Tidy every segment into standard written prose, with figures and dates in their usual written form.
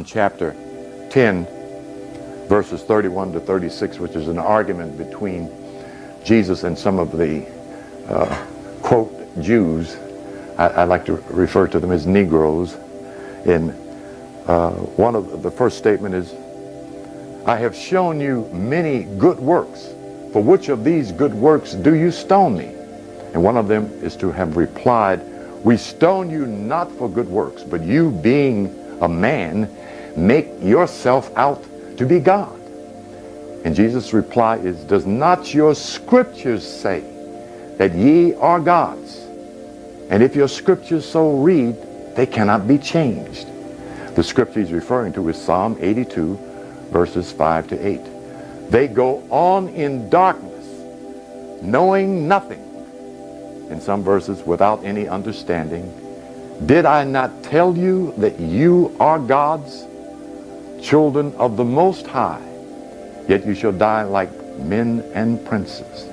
chapter 10, verses 31 to 36, which is an argument between Jesus and some of the, quote, Jews. I like to refer to them as Negroes. In one of the first statement is, I have shown you many good works. For which of these good works do you stone me? And one of them is to have replied, we stone you not for good works, but you being a man, make yourself out to be God. And Jesus' reply is, does not your scriptures say that ye are gods? And if your scriptures so read, they cannot be changed. The scripture he's referring to is Psalm 82, verses 5 to 8. They go on in darkness, knowing nothing. In some verses, without any understanding. Did I not tell you that you are gods, children of the Most High? Yet you shall die like men and princes.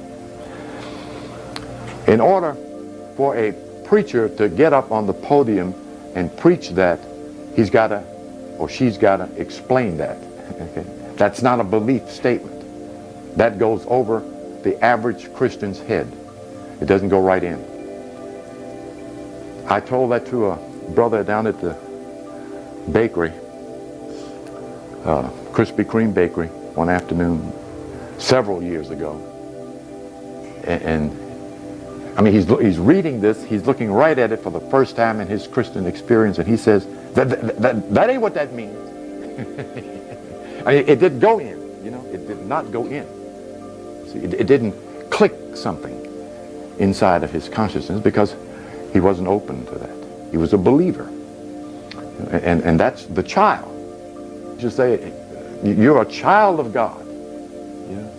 In order for a preacher to get up on the podium and preach that, he's got to, or she's got to explain that. Okay? That's not a belief statement. That goes over the average Christian's head. It doesn't go right in. I told that to a brother down at the bakery, Krispy Kreme bakery, one afternoon several years ago. And I mean, he's reading this, he's looking right at it for the first time in his Christian experience, and he says, that ain't what that means. I mean, it didn't go in, you know, it did not go in. See, it didn't click something inside of his consciousness because he wasn't open to that. He was a believer. And that's the child. Just say, you're a child of God. You know?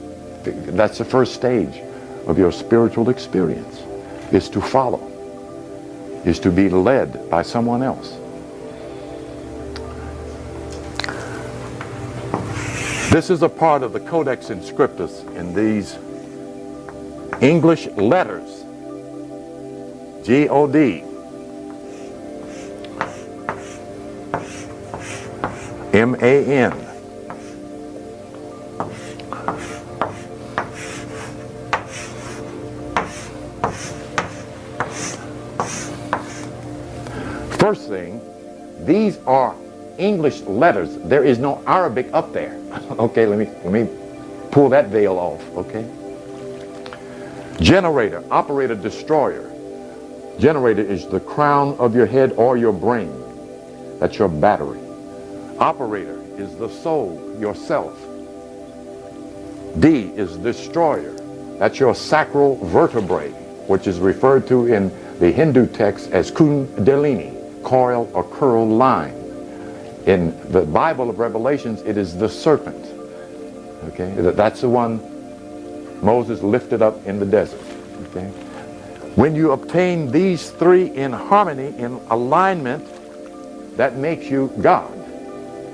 That's the first stage of your spiritual experience, is to follow, is to be led by someone else. This is a part of the Codex Inscriptus in these English letters, G-O-D, M-A-N. First thing, these are English letters. There is no Arabic up there. Okay, let me pull that veil off, okay? Generator, operator, destroyer. Generator is the crown of your head or your brain. That's your battery. Operator is the soul, yourself. D is destroyer. That's your sacral vertebrae, which is referred to in the Hindu text as kundalini, coil or curl line. In the Bible of Revelations, it is the serpent. Okay, that's the one Moses lifted up in the desert. Okay, when you obtain these three in harmony, in alignment, that makes you God.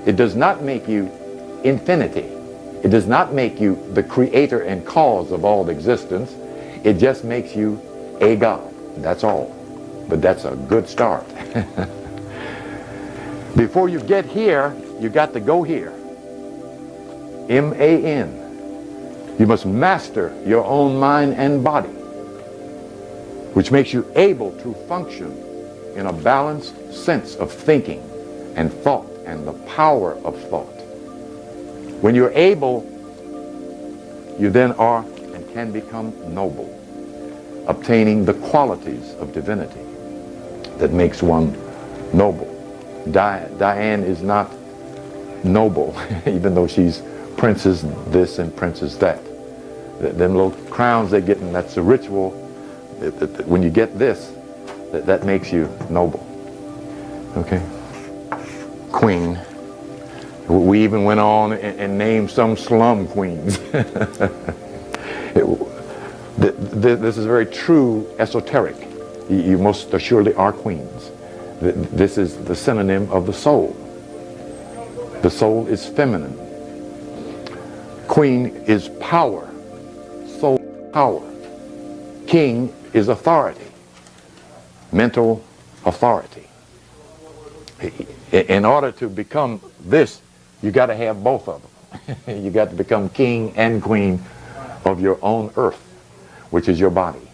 It does not make you infinity. It does not make you the creator and cause of all existence. It just makes you a God. That's all. But that's a good start. Before you get here, you got to go here. M-A-N. You must master your own mind and body, which makes you able to function in a balanced sense of thinking and thought and the power of thought. When you're able, you then are and can become noble, obtaining the qualities of divinity that makes one noble. Diane is not noble, even though she's princess this and princess that. Them little crowns they get, and that's the ritual. When you get this, that makes you noble. Okay? Queen. We even went on and named some slum queens. This is very true esoteric. You most assuredly are queens. This is the synonym of the soul. The soul is feminine. Queen is power. Soul, power. King is authority. Mental authority. In order to become this, you got to have both of them. You got to become king and queen of your own earth, which is your body.